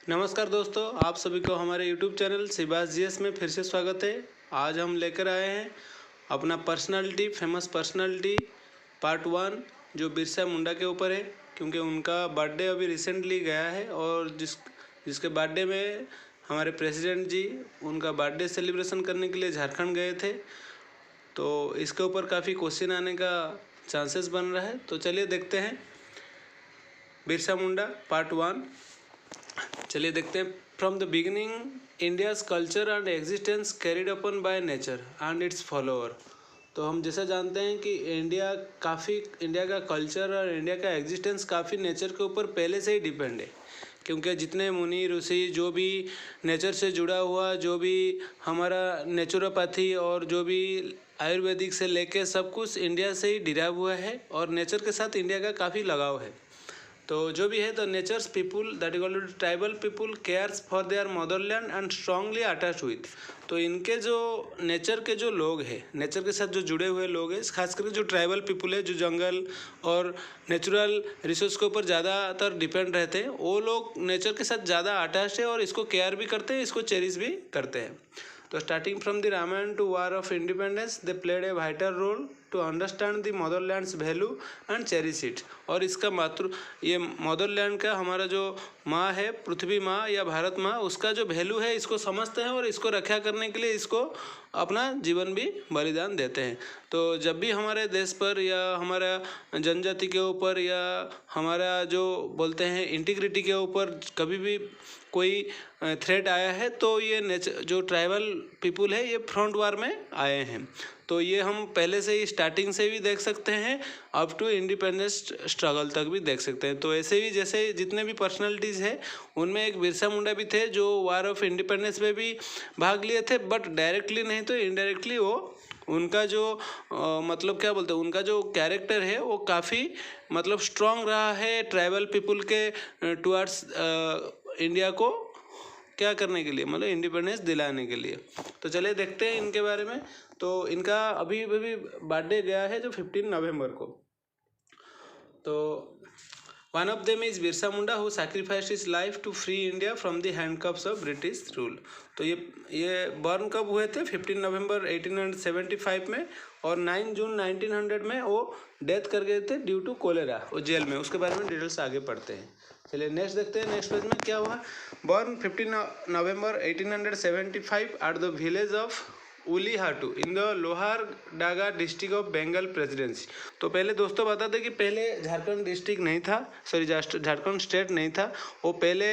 नमस्कार दोस्तों, आप सभी को हमारे YouTube चैनल सिबास जीएस में फिर से स्वागत है। आज हम लेकर आए हैं अपना फेमस पर्सनालिटी पार्ट 1 जो बिरसा मुंडा के ऊपर है, क्योंकि उनका बर्थडे अभी रिसेंटली गया है और जिसके बर्थडे में हमारे प्रेसिडेंट जी उनका बर्थडे सेलिब्रेशन करने के लिए झारखंड गए थे। तो इसके ऊपर काफ़ी क्वेश्चन आने का चांसेस बन रहा है। तो चलिए देखते हैं बिरसा मुंडा पार्ट 1। चलिए देखते हैं। From the beginning India's culture and existence carried upon by nature and it's follower. तो हम जैसा जानते हैं कि इंडिया का कल्चर और इंडिया का एग्जिस्टेंस काफ़ी नेचर के ऊपर पहले से ही डिपेंड है, क्योंकि जितने मुनि ऋषि जो भी नेचर से जुड़ा हुआ, जो भी हमारा नेचुरोपैथी और जो भी आयुर्वेदिक से लेके सब कुछ इंडिया से ही डिराइव हुआ है और नेचर के साथ इंडिया का काफ़ी लगाव है। तो जो भी है, the natures people that is called tribal people cares for their Motherland and strongly attach with. तो इनके जो नेचर के जो लोग हैं, नेचर के साथ जो जुड़े हुए लोग हैं, खास करके जो ट्राइबल पीपुल है, जो जंगल और नेचुरल रिसोर्स के ऊपर ज़्यादातर डिपेंड रहते हैं, वो लोग नेचर के साथ ज़्यादा अटैच है और इसको केयर भी करते हैं, इसको चेरिश भी करते हैं। तो starting from the Ramayana to war of independence they played a vital role to understand the motherland's value and cherish it. और इसका ये मदरलैंड का हमारा जो माँ है, पृथ्वी माँ या भारत माँ, उसका जो वैल्यू है इसको समझते हैं और इसको रक्षा करने के लिए इसको अपना जीवन भी बलिदान देते हैं। तो जब भी हमारे देश पर या हमारा जनजाति के ऊपर या हमारा जो बोलते हैं इंटीग्रिटी के ऊपर कभी भी कोई थ्रेट आया है, तो ये जो ट्राइबल पीपुल है ये फ्रंट वार में आए हैं। तो ये हम पहले से ही स्टार्टिंग से भी देख सकते हैं, अप टू इंडिपेंडेंस स्ट्रगल तक भी देख सकते हैं। तो ऐसे भी जैसे जितने भी पर्सनालिटीज़ हैं उनमें एक बिरसा मुंडा भी थे जो वार ऑफ इंडिपेंडेंस में भी भाग लिए थे, बट डायरेक्टली नहीं तो इनडायरेक्टली वो उनका जो मतलब क्या बोलते हैं, उनका जो कैरेक्टर है वो काफ़ी मतलब स्ट्रांग रहा है ट्राइबल पीपुल के टुवर्ड्स इंडिया को क्या करने के लिए, मतलब इंडिपेंडेंस दिलाने के लिए। तो चलिए देखते हैं इनके बारे में। तो इनका अभी बर्थडे गया है जो 15 नवंबर को। तो one of them is Birsa Munda who sacrificed his life to free India from the handcuffs of British rule. तो ये बर्न कब हुए थे? 15 नवंबर 1875 में, और 9 जून 1900 में वो डेथ कर गए थे ड्यू टू कोलेरा, वो जेल में। उसके बारे में डिटेल्स आगे पढ़ते हैं। चलिए नेक्स्ट देखते हैं। नेक्स्ट पेज में क्या हुआ? Born 15 November 1875 at the village of Ulihatu in the Lohardaga district of Bengal presidency. तो पहले दोस्तों बता दें कि पहले झारखंड डिस्ट्रिक्ट नहीं था, सॉरी झारखंड स्टेट नहीं था, वो पहले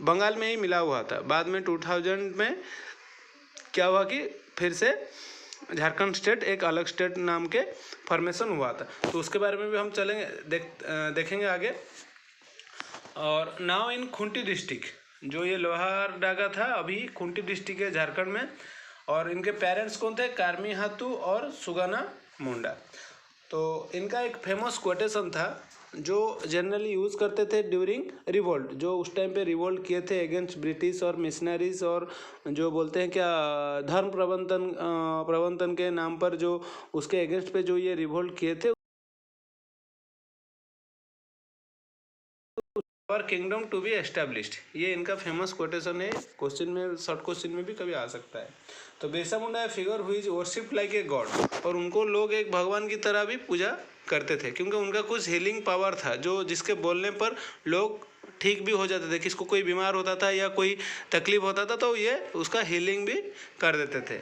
बंगाल में ही मिला हुआ था। बाद में 2000 में क्या हुआ कि फिर से झारखंड स्टेट एक अलग स्टेट नाम के फॉर्मेशन हुआ था। तो उसके बारे में भी हम देखेंगे आगे। और नाउ इन खूंटी डिस्ट्रिक्ट, जो ये लोहारडागा था अभी खूंटी डिस्ट्रिक्ट है झारखंड में। और इनके पेरेंट्स कौन थे? कार्मी हाथू और सुगाना मुंडा। तो इनका एक फेमस कोटेशन था जो जनरली यूज़ करते थे ड्यूरिंग रिवोल्ट, जो उस टाइम पे रिवोल्ट किए थे अगेंस्ट ब्रिटिश और मिशनरीज, और जो बोलते हैं क्या धर्म प्रवर्तन के नाम पर जो उसके अगेंस्ट पे जो ये रिवोल्ट किए थे, और किंगडम टू बी एस्टेब्लिश्ड। ये इनका फेमस कोटेशन है, क्वेश्चन में शॉर्ट क्वेश्चन में भी कभी आ सकता है। तो बिरसा मुंडा फिगर हुई is worshipped like a god, और उनको लोग एक भगवान की तरह भी पूजा करते थे, क्योंकि उनका कुछ हीलिंग पावर था जो जिसके बोलने पर लोग ठीक भी हो जाते थे। किसको कोई बीमार होता था या कोई तकलीफ होता था तो ये उसका हीलिंग भी कर देते थे।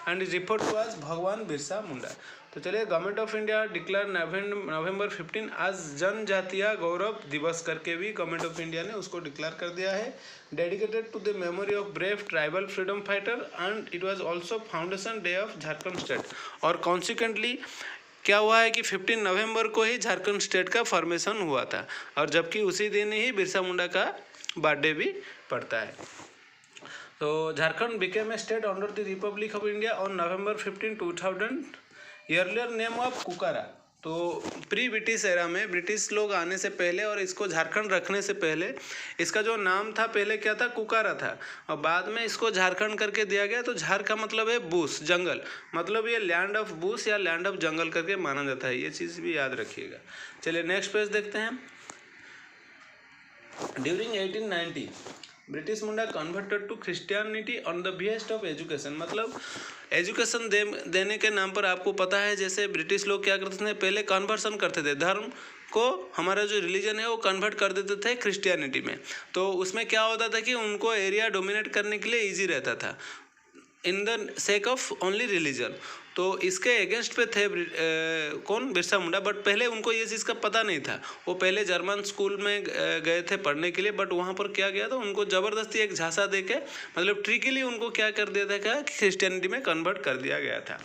And is referred to as Bhagwan Birsa Munda. तो चलिए, government of India declare November 15 आज जनजातीय गौरव दिवस करके भी गवर्नमेंट ऑफ इंडिया ने उसको डिक्लेयर कर दिया है, dedicated to the memory of brave tribal freedom fighter, and it was also foundation day of Jharkhand state. और कॉन्सिक्वेंटली क्या हुआ है कि 15 नवंबर को ही झारखंड स्टेट का फॉर्मेशन हुआ था, और जबकि उसी दिन ही बिरसा मुंडा का बर्थडे भी पड़ता है। तो Jharkhand became a state under the Republic of India on November 15, 2000। Earlier name of Kukara. तो प्री ब्रिटिश एरा में, ब्रिटिश लोग आने से पहले और इसको झारखंड रखने से पहले इसका जो नाम था पहले क्या था? कुकारा था, और बाद में इसको झारखंड करके दिया गया। तो झार का मतलब है बुश, जंगल, मतलब ये लैंड ऑफ बुश या लैंड ऑफ जंगल करके माना जाता है। ये चीज़ भी याद रखिएगा। चलिए नेक्स्ट पेज देखते हैं। During 1890 British Munda converted to Christianity on the best of education. मतलब एजुकेशन देने के नाम पर आपको पता है जैसे ब्रिटिश लोग क्या करते थे, पहले कन्वर्सन करते थे, धर्म को हमारा जो रिलीजन है वो कन्वर्ट कर देते थे क्रिश्चियनिटी में। तो उसमें क्या होता था कि उनको एरिया डोमिनेट करने के लिए ईजी रहता था in the sake of only religion. तो इसके अगेंस्ट पे थे कौन, बिरसा मुंडा। बट पहले उनको ये चीज़ का पता नहीं था, वो पहले जर्मन स्कूल में गए थे पढ़ने के लिए, बट वहाँ पर क्या गया था, उनको ज़बरदस्ती एक झांसा दे के मतलब ट्रिकली उनको क्या कर दिया था, क्या क्रिश्चियनिटी में कन्वर्ट कर दिया गया था।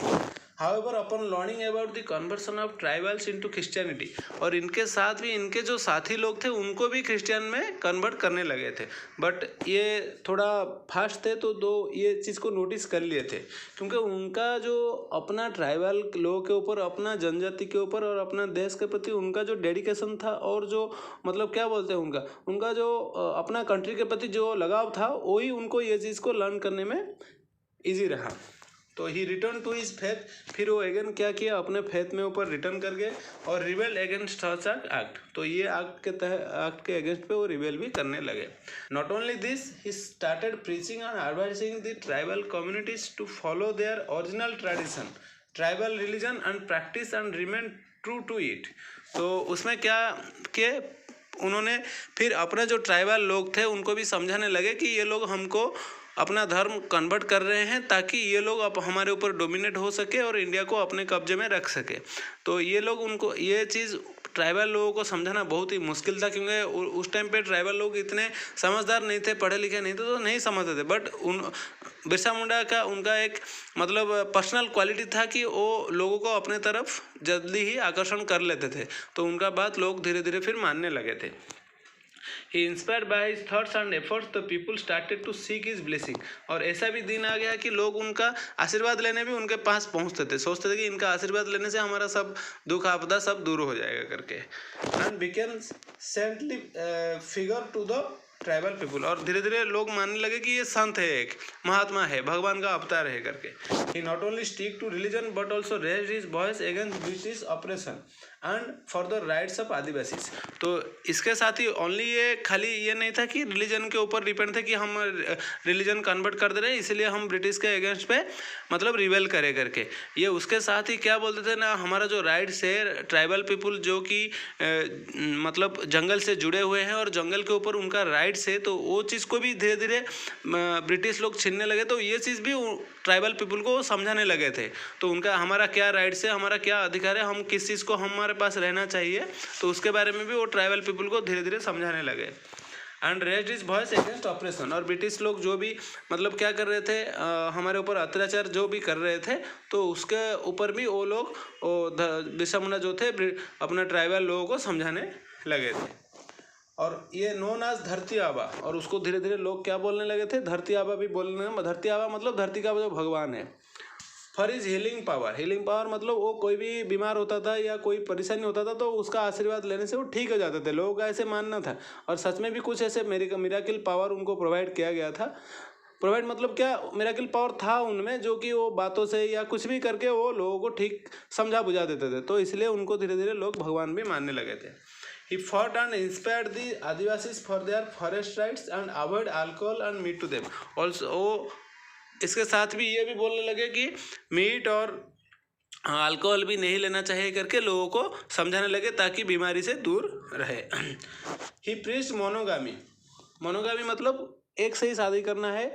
However, upon learning about the conversion of tribals into Christianity, और इनके साथ भी इनके जो साथी लोग थे उनको भी क्रिश्चियन में कन्वर्ट करने लगे थे, बट ये थोड़ा फास्ट थे तो ये चीज़ को नोटिस कर लिए थे, क्योंकि उनका जो अपना ट्राइबल लोगों के ऊपर, अपना जनजाति के ऊपर और अपना देश के प्रति उनका जो डेडिकेशन था और जो मतलब क्या बोलते हैं उनका जो अपना कंट्री के प्रति जो लगाव था, वही उनको ये चीज़ को लर्न करने में ईजी रहा। तो ही रिटर्न टू हिज फेथ, फिर वो अगेन क्या किया, अपने फेथ में ऊपर रिटर्न कर गए और रिबेल अगेंस्ट सच एक्ट। तो ये एक्ट के अगेंस्ट पे वो रिबेल भी करने लगे। Not only this, he started preaching and advising the tribal communities to follow their original tradition, tribal religion and practice and remain true to it. तो उसमें क्या किए उन्होंने, फिर अपने जो ट्राइबल लोग थे उनको भी समझाने लगे कि ये लोग हमको अपना धर्म कन्वर्ट कर रहे हैं ताकि ये लोग अब हमारे ऊपर डोमिनेट हो सके और इंडिया को अपने कब्जे में रख सके। तो ये लोग उनको ये चीज़ ट्राइबल लोगों को समझाना बहुत ही मुश्किल था, क्योंकि उस टाइम पे ट्राइबल लोग इतने समझदार नहीं थे, पढ़े लिखे नहीं थे, तो नहीं समझते थे। बट बिरसा मुंडा का उनका एक मतलब पर्सनल क्वालिटी था कि वो लोगों को अपने तरफ जल्दी ही आकर्षण कर लेते थे, तो उनका बात लोग धीरे धीरे फिर मानने लगे थे। He inspired by his thoughts and efforts, the people started to seek his blessing। और ऐसा भी दिन आ गया कि लोग उनका आशीर्वाद लेने भी उनके पास पहुंचते थे, सोचते थे कि इनका आशीर्वाद लेने से हमारा सब दुख आपदा सब दूर हो जाएगा करके। And became saintly figure to the tribal people, और धीरे धीरे लोग मानने लगे कि ये संत है, एक महात्मा है, भगवान का अवतार है करके। He not only stick to religion but also raised his voice against British operation and for the rights of Adivasis. तो इसके साथ ही ओनली ये खाली ये नहीं था कि रिलीजन के ऊपर डिपेंड थे कि हम रिलीजन कन्वर्ट कर दे रहे हैं इसलिए हम ब्रिटिश के अगेंस्ट पे मतलब रिबेल करे करके। ये उसके साथ ही क्या बोलते थे ना, हमारा जो राइट्स है, ट्राइबल पीपुल जो कि मतलब जंगल से जुड़े हुए हैं और जंगल के ऊपर उनका राइट्स है, तो वो चीज़ को भी धीरे धीरे ब्रिटिश लोग छीनने लगे। तो ये चीज़ भी ट्राइबल पीपुल को समझाने लगे थे, तो उनका हमारा क्या राइट्स है, हमारा क्या अधिकार है, हम किस चीज़ को हमारे पास रहना चाहिए, तो उसके बारे में भी वो ट्राइबल पीपुल को धीरे धीरे समझाने लगे। And raised his voice against operation, और ब्रिटिश लोग जो भी मतलब क्या कर रहे थे, हमारे ऊपर अत्याचार जो भी कर रहे थे, तो उसके ऊपर भी वो लोग बिरसा मुंडा जो थे अपना ट्राइबल लोगों को समझाने लगे थे। और ये नोन आज धरती आबा, और उसको धीरे धीरे लोग क्या बोलने लगे थे, धरती आबा भी बोलने। धरती आबा मतलब धरती का जो भगवान है। For is healing power, healing power मतलब वो कोई भी बीमार होता था या कोई परेशानी होता था तो उसका आशीर्वाद लेने से वो ठीक हो जाते थे, लोगों का ऐसे मानना था। और सच में भी कुछ ऐसे मिराकिल पावर उनको प्रोवाइड किया गया था। प्रोवाइड मतलब क्या, मिराकिल पावर था उनमें, जो कि वो बातों से या कुछ भी करके वो लोगों को ठीक समझा बुझा देते थे, तो इसलिए उनको धीरे धीरे लोग भगवान भी मानने लगे थे। He fought and inspired the Adivasis for their forest rights and avoid alcohol and meat to them. Also वो इसके साथ भी ये भी बोलने लगे कि मीट और अल्कोहल भी नहीं लेना चाहिए करके लोगों को समझाने लगे ताकि बीमारी से दूर रहे। He preached monogamy। मोनोगामी मतलब एक से ही शादी करना है,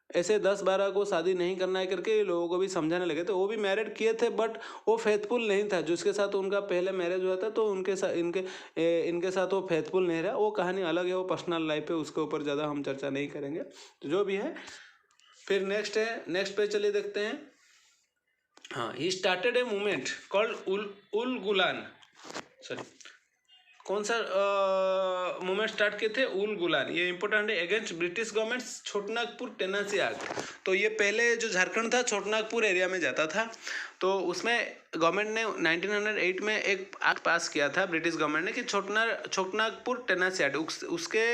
ऐसे 10-12 को शादी नहीं करना है करके लोगों को भी समझाने लगे। तो वो भी मैरिड किए थे बट वो फेथफुल नहीं था, जिसके साथ उनका पहले मैरिज हुआ था तो उनके साथ इनके साथ वो फेथफुल नहीं रहा। वो कहानी अलग है, वो पर्सनल लाइफ है, उसके ऊपर ज़्यादा हम चर्चा नहीं करेंगे, तो जो भी है। फिर नेक्स्ट पे चलिए देखते हैं। हाँ, he started a movement called Ulgulan, sorry कौन सा मूवमेंट स्टार्ट किए थे, उल गुलान। ये इंपॉर्टेंट है, against British government Chhotanagpur Tennessee act. तो ये पहले जो झारखंड था छोटनागपुर एरिया में जाता था, तो उसमें गवर्नमेंट ने 1908 में एक एक्ट पास किया था ब्रिटिश गवर्नमेंट ने कि छोटनागपुर टेनेसी एक्ट। उसके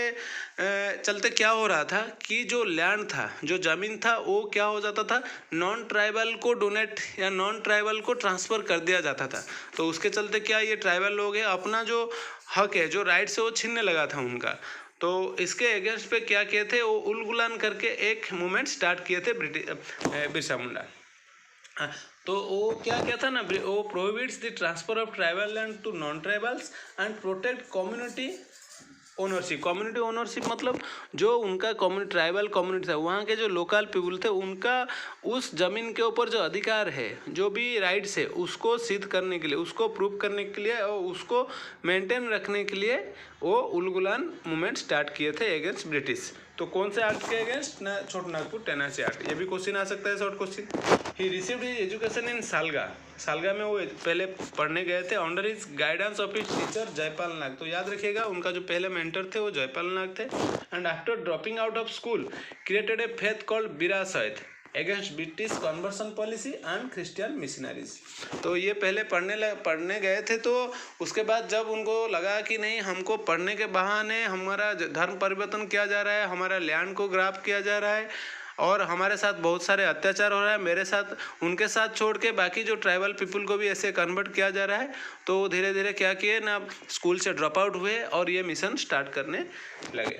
चलते क्या हो रहा था कि जो लैंड था, जो ज़मीन था, वो क्या हो जाता था, नॉन ट्राइबल को डोनेट या नॉन ट्राइबल को ट्रांसफ़र कर दिया जाता था। तो उसके चलते क्या, ये ट्राइबल लोग हैं अपना जो हक है, जो राइट्स है, वो छीनने लगा था उनका। तो इसके अगेंस्ट पे क्या किए थे, वो उलगुलान करके एक मूवमेंट स्टार्ट किए थे बिरसा मुंडा। तो वो क्या था ना, वो prohibits the transfer of tribal land to non tribals and protect community ownership. Community ownership मतलब जो उनका ट्राइबल कम्युनिटी था, वहाँ के जो लोकल पीपल थे, उनका उस ज़मीन के ऊपर जो अधिकार है, जो भी राइट्स है, उसको सिद्ध करने के लिए, उसको प्रूव करने के लिए और उसको मेंटेन रखने के लिए वो उलगुलान मूवमेंट स्टार्ट किए थे अगेंस्ट ब्रिटिश। तो कौन से एक्ट के अगेंस्ट ना, छोटानागपुर टेनेसी एक्ट। ये भी क्वेश्चन आ सकता है, short question. He received his education in Salga में वो पहले पढ़ने गए थे under his guidance of his teacher Jaipal Nag. तो याद रखिएगा, उनका जो पहले मेंटर थे वो जयपाल नाग थे। And after dropping out of school created a faith called Birsait against British conversion policy and Christian missionaries. तो ये पहले पढ़ने गए थे, तो उसके बाद जब उनको लगा कि नहीं, हमको पढ़ने के बहाने हमारा धर्म परिवर्तन किया जा रहा है, हमारा लैंड को ग्राब किया जा रहा है और हमारे साथ बहुत सारे अत्याचार हो रहा है, मेरे साथ उनके साथ छोड़ के बाकी जो ट्राइबल पीपल को भी ऐसे कन्वर्ट किया जा रहा है, तो धीरे धीरे क्या किए ना, स्कूल से ड्रॉप आउट हुए और ये मिशन स्टार्ट करने लगे।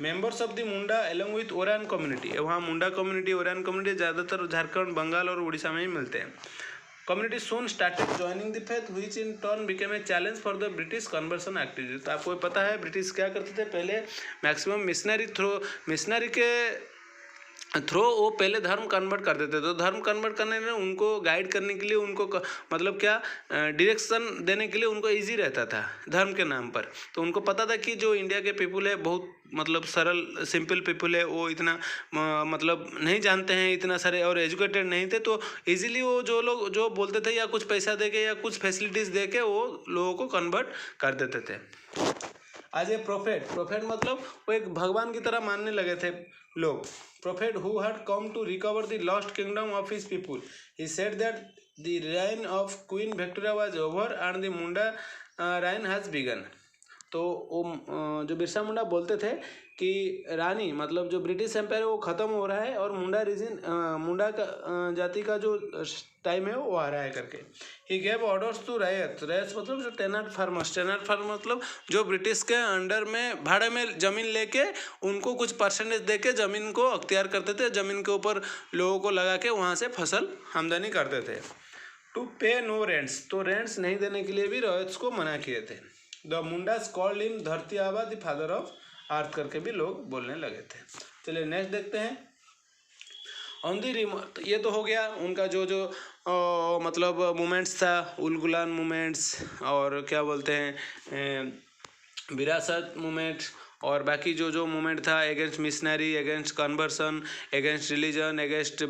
Members of the Munda along with Ouran community, वहाँ मुंडा कम्युनिटी, ओरान कम्युनिटी ज़्यादातर झारखंड, बंगाल और उड़ीसा में ही मिलते हैं। Community soon started joining the faith which in turn became a challenge for the British conversion activities. तो आपको पता है ब्रिटिश क्या करते थे, पहले मैक्सिमम मिशनरी के थ्रो वो पहले धर्म कन्वर्ट कर देते। तो धर्म कन्वर्ट करने में उनको गाइड करने के लिए, उनको मतलब क्या डायरेक्शन देने के लिए उनको इजी रहता था धर्म के नाम पर। तो उनको पता था कि जो इंडिया के पीपल है बहुत मतलब सरल सिंपल पीपल है, वो इतना मतलब नहीं जानते हैं इतना सारे और एजुकेटेड नहीं थे, तो इजीली वो जो लोग जो बोलते थे या कुछ पैसा दे के या कुछ फैसिलिटीज़ दे के वो लोगों को कन्वर्ट कर देते थे। आज ए प्रोफेट मतलब वो एक भगवान की तरह मानने लगे थे लोग। Prophet who had come to recover the lost kingdom of his people. He said that the reign of Queen Victoria was over and the Munda reign has begun. तो वो जो बिरसा मुंडा बोलते थे कि रानी मतलब जो ब्रिटिश एम्पायर है वो ख़त्म हो रहा है और मुंडा का जाति का जो टाइम है वो आ रहा है करके। ही गेव ऑर्डर्स टू रैयत मतलब जो टेनेंट फार्मर्स मतलब जो ब्रिटिश के अंडर में भाड़े में ज़मीन लेके उनको कुछ परसेंटेज दे के ज़मीन को अख्तियार करते थे, ज़मीन के ऊपर लोगों को लगा के वहाँ से फसल आमदनी करते थे। टू पे नो रेंट्स, तो रेंट्स नहीं देने के लिए भी रॉयट्स को मना किए थे। द मुंडास कॉल्ड हिम धरती आबा द फादर ऑफ अर्थ करके भी लोग बोलने लगे थे। चलिए नेक्स्ट देखते हैं। ऑन द रिमोट, ये तो हो गया उनका जो मतलब मूवमेंट्स था, उलगुलान मूवमेंट्स और क्या बोलते हैं विरासत मूवमेंट और बाकी जो मूवमेंट था against missionary, against conversion, against religion, against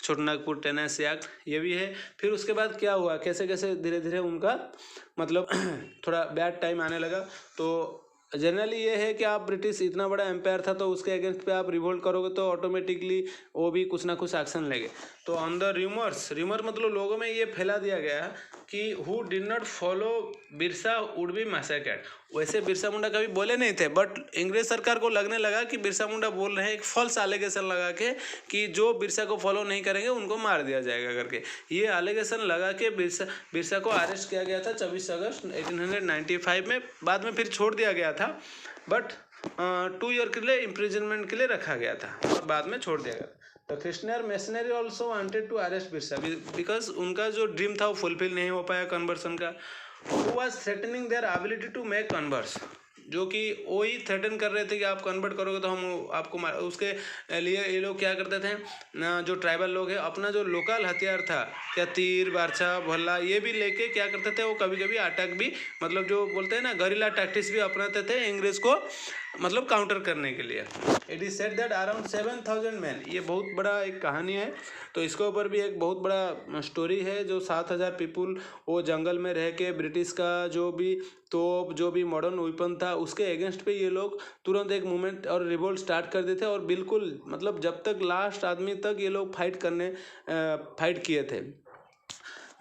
Chotanagpur Tennessee act, ये भी है। फिर उसके बाद क्या हुआ, कैसे कैसे धीरे धीरे उनका मतलब थोड़ा बैड टाइम आने लगा। तो जनरली ये है कि आप ब्रिटिश इतना बड़ा एम्पायर था तो उसके अगेंस्ट पे आप रिवोल्ट करोगे तो ऑटोमेटिकली वो भी कुछ ना कुछ एक्शन लेंगे। तो ऑन द र्यूमर मतलब लोगों में ये फैला दिया गया कि who did not follow Birsa would be massacred. वैसे बिरसा मुंडा कभी बोले नहीं थे, बट अंग्रेज सरकार को लगने लगा कि बिरसा मुंडा बोल रहे हैं, एक फॉल्स एलिगेशन लगा के कि जो बिरसा को फॉलो नहीं करेंगे उनको मार दिया जाएगा करके। ये एलिगेशन लगा के बिरसा को अरेस्ट किया गया था 24 अगस्त 1895 में। बाद में फिर छोड़ दिया गया था, बट 2 ईयर के लिए इम्प्रिजनमेंट के लिए रखा गया था और बाद में छोड़ दिया गया था। तो Christian missionary also wanted to arrest Birsa because उनका जो ड्रीम था वो फुलफिल नहीं हो पाया कन्वर्सन का। Who was threatening their ability to make converts, जो कि वो ही थ्रेटन कर रहे थे कि आप कन्वर्ट करोगे तो हम आपको मार। उसके लिए ये लोग क्या करते थे ना, जो ट्राइबल लोग हैं अपना जो लोकल हथियार था क्या तीर बारछा भल्ला ये भी लेके क्या करते थे, वो कभी कभी अटैक भी मतलब जो बोलते हैं ना गरिला टैक्टिक्स भी अपनाते थे अंग्रेज को मतलब काउंटर करने के लिए। It is said that around 7000 man, ये बहुत बड़ा एक कहानी है। तो इसके ऊपर भी एक बहुत बड़ा स्टोरी है। जो 7000 पीपुल वो जंगल में रह के ब्रिटिश का जो भी तोप जो भी मॉडर्न वेपन था उसके अगेंस्ट पे ये लोग तुरंत एक मूवमेंट और रिवोल्ट स्टार्ट कर देते और बिल्कुल मतलब जब तक लास्ट आदमी तक ये लोग फाइट किए थे।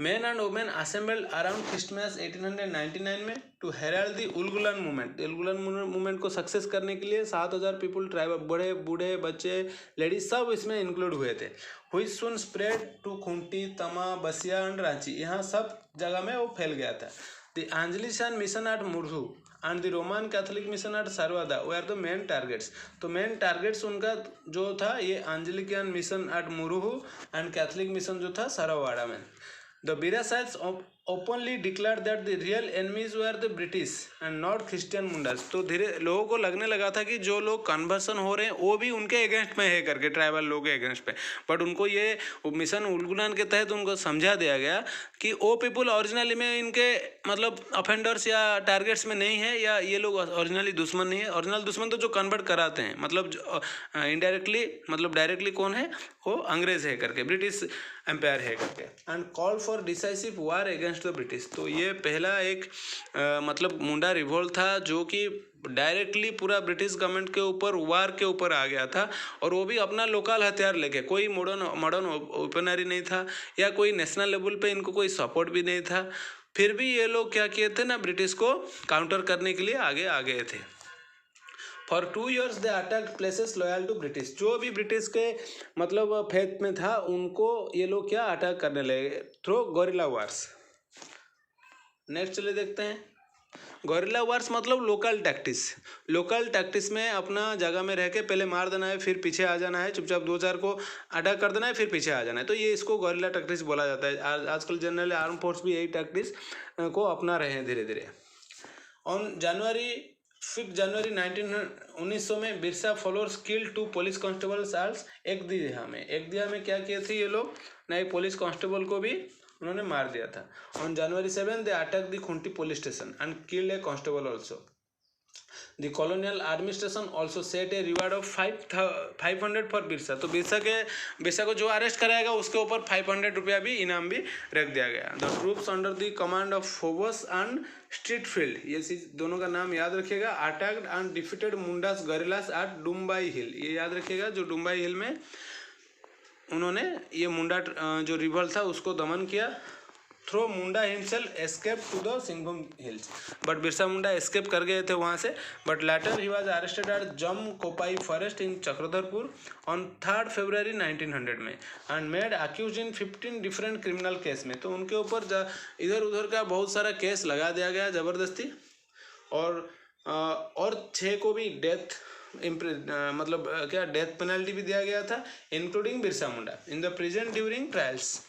Man and women assembled around Christmas 1899 में to herald the Ulgulan movement. Ulgulan movement को सक्सेस करने के लिए 7000 पीपल ट्राइबल बड़े बूढ़े बच्चे लेडीज सब इसमें इंक्लूड हुए थे। हुई सुन स्प्रेड टू खुंटी तमा बसिया एंड रांची, यहाँ सब जगह में वो फैल गया था। The Anglican mission at Murhu, and the Roman Catholic mission at Sarwada they are the main targets. तो मेन टारगेट्स उनका जो था ये Anglican mission at Murhu and Catholic mission जो था सरवाड़ा में। The Birsaites openly declare that the real enemies were the British and not Christian Mundas. तो धीरे लोगों को लगने लगा था कि जो लोग कन्वर्सन हो रहे हैं वो भी उनके अगेंस्ट में है करके, ट्राइबल लोगों के अगेंस्ट पे। बट उनको ये मिशन उलगुलान के तहत उनको समझा दिया गया कि वो पीपुल ओरिजिनली में इनके मतलब ऑफेंडर्स या टारगेट्स में नहीं है, या ये लोग ओरिजिनली दुश्मन नहीं है। ओरिजिनल दुश्मन तो जो कन्वर्ट कराते हैं, मतलब इनडायरेक्टली मतलब डायरेक्टली कौन है, वो अंग्रेज है करके, ब्रिटिश एम्पायर है करके। And call for decisive war against the British. तो ये पहला एक मतलब मुंडा रिवोल्ट था जो कि डायरेक्टली पूरा ब्रिटिश गवर्नमेंट के ऊपर वार के ऊपर आ गया था, और वो भी अपना लोकल हथियार लेके। कोई मॉडर्न ओपनरी नहीं था या कोई नेशनल लेवल पे इनको कोई सपोर्ट भी नहीं था। फिर भी ये लोग क्या किए थे ना, ब्रिटिश को काउंटर करने के लिए आगे आ गए थे। For 2 years they attacked places loyal to British. जो भी ब्रिटिश के मतलब फेथ में था उनको ये लोग क्या अटैक करने लगे थ्रू गोरिल्ला वार्स। नेक्स्ट चलिए देखते हैं। गोरिल्ला वार्स मतलब लोकल टैक्टिस। लोकल टैक्टिस में अपना जगह में रह के पहले मार देना है, फिर पीछे आ जाना है, चुपचाप 2-4 को अटैक कर देना है, फिर पीछे आ जाना है। तो ये इसको गोरिल्ला टैक्टिस बोला जाता है। आजकल जनरली आर्म फोर्स भी यही टैक्टिस को अपना रहे हैं धीरे धीरे। ऑन जनवरी 5 जनवरी 1900 में Birsa followers killed 2 police constables at Ekdia में। एकदिया में क्या किए थे ये लोग ना, एक पुलिस कांस्टेबल को भी उन्होंने मार दिया था। On January 7 they attack the Khunti police station and killed A constable also. The colonial administration also set a reward of 500 for Birsa. तो बिरसा को जो अरेस्ट कराएगा उसके ऊपर 500 रुपया भी इनाम भी रख दिया गया। The troops under the command of Forbes and Streatfield, ये चीज दोनों का नाम याद रखिएगा, attacked and defeated Mundas guerrillas at Dumbai hill. ये याद रखिएगा, जो डुम्बाई हिल में उन्होंने ये मुंडा जो रिवॉल्ट था उसको दमन किया। Though Munda himself escape to the Singhbhum hills. But Birsa Munda escape कर गए थे वहाँ से। But later he was arrested at Jamkopai forest in Chakradharpur on 3 फरवरी 1900 में and made accuse in 15 different criminal case में। तो उनके ऊपर इधर उधर का बहुत सारा केस लगा दिया गया ज़बरदस्ती, और 6 को भी डेथ मतलब क्या डेथ पेनल्टी भी दिया गया था, including Birsa Munda in the prison during trials.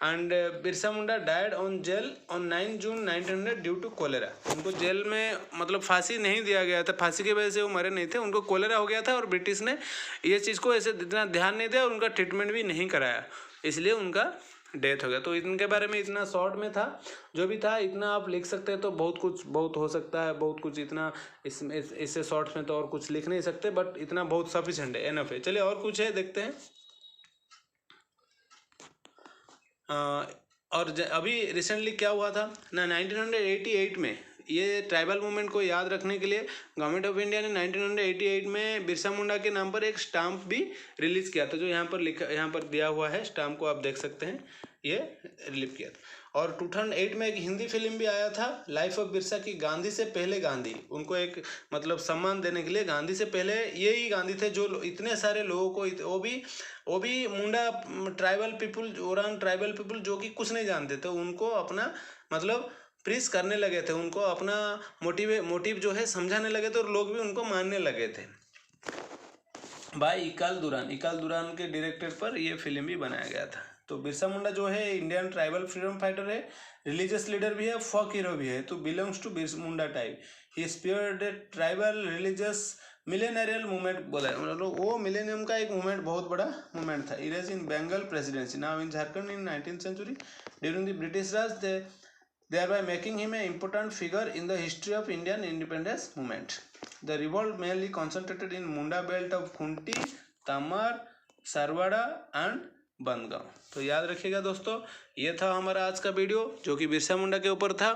And Birsa Munda died on jail on 9 June 1900 due to cholera. उनको जेल में मतलब फांसी नहीं दिया गया था, फांसी की वजह से वो मरे नहीं थे, उनको कोलेरा हो गया था, और ब्रिटिश ने ये चीज़ को ऐसे इतना ध्यान नहीं दिया और उनका ट्रीटमेंट भी नहीं कराया, इसलिए उनका डेथ हो गया। तो इनके बारे में इतना शॉर्ट में था, जो भी था इतना आप लिख सकते हैं। तो बहुत हो सकता है, बहुत कुछ इतना इससे शॉर्ट में तो और कुछ लिख नहीं सकते, बट इतना बहुत सफिशिएंट है, एनफ है। चलिए और कुछ है देखते हैं। और अभी रिसेंटली क्या हुआ था ना, 1988 में ये ट्राइबल मूवमेंट को याद रखने के लिए गवर्नमेंट ऑफ इंडिया ने 1988 में बिरसा मुंडा के नाम पर एक स्टाम्प भी रिलीज़ किया था, जो यहाँ पर दिया हुआ है। स्टाम्प को आप देख सकते हैं, ये रिलीज किया था। और 2008 में एक हिंदी फिल्म भी आया था, लाइफ ऑफ बिरसा की, गांधी से पहले गांधी। उनको एक मतलब सम्मान देने के लिए गांधी से पहले ये ही गांधी थे, जो इतने सारे लोगों को, वो भी मुंडा ट्राइबल पीपुल जो कि कुछ नहीं जानते थे, उनको अपना मतलब प्रीच करने लगे थे, उनको अपना मोटिव जो है समझाने लगे थे, और लोग भी उनको मानने लगे थे। भाई इकाल दुरान के डायरेक्टर पर यह फिल्म भी बनाया गया था। तो बिरसा मुंडा जो है इंडियन ट्राइबल फ्रीडम फाइटर है, रिलीजियस लीडर भी है, फोक हीरो भी है। तो belongs to Birsa Munda type. He speared tribal religious millennial movement बोला है, मतलब वो मिलेनियम का एक मूवमेंट, बहुत बड़ा मूवमेंट था। Arose in Bengal presidency now in Jharkhand in 19th century during the British Raj, thereby making him an important figure in the history of Indian independence movement. The revolt mainly concentrated in Munda belt of Khunti, Tamar, Sarwada and Bandgaon. तो याद रखिएगा दोस्तों, ये था हमारा आज का video जो कि बिरसा मुंडा के ऊपर था।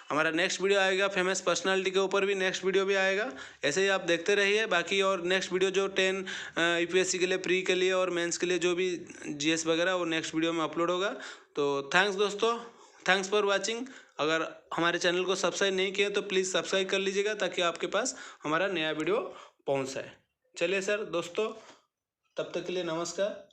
हमारा नेक्स्ट वीडियो आएगा फेमस पर्सनालिटी के ऊपर भी, नेक्स्ट वीडियो भी आएगा। ऐसे ही आप देखते रहिए। बाकी और नेक्स्ट वीडियो जो 10 यूपीएससी के लिए, प्री के लिए और मेंस के लिए जो भी जीएस वगैरह, वो नेक्स्ट वीडियो में अपलोड होगा। तो थैंक्स दोस्तों, थैंक्स फॉर वाचिंग। अगर हमारे चैनल को सब्सक्राइब नहीं किए तो प्लीज़ सब्सक्राइब कर लीजिएगा, ताकि आपके पास हमारा नया वीडियो पहुंच जाए। चलिए सर दोस्तों, तब तक के लिए नमस्कार।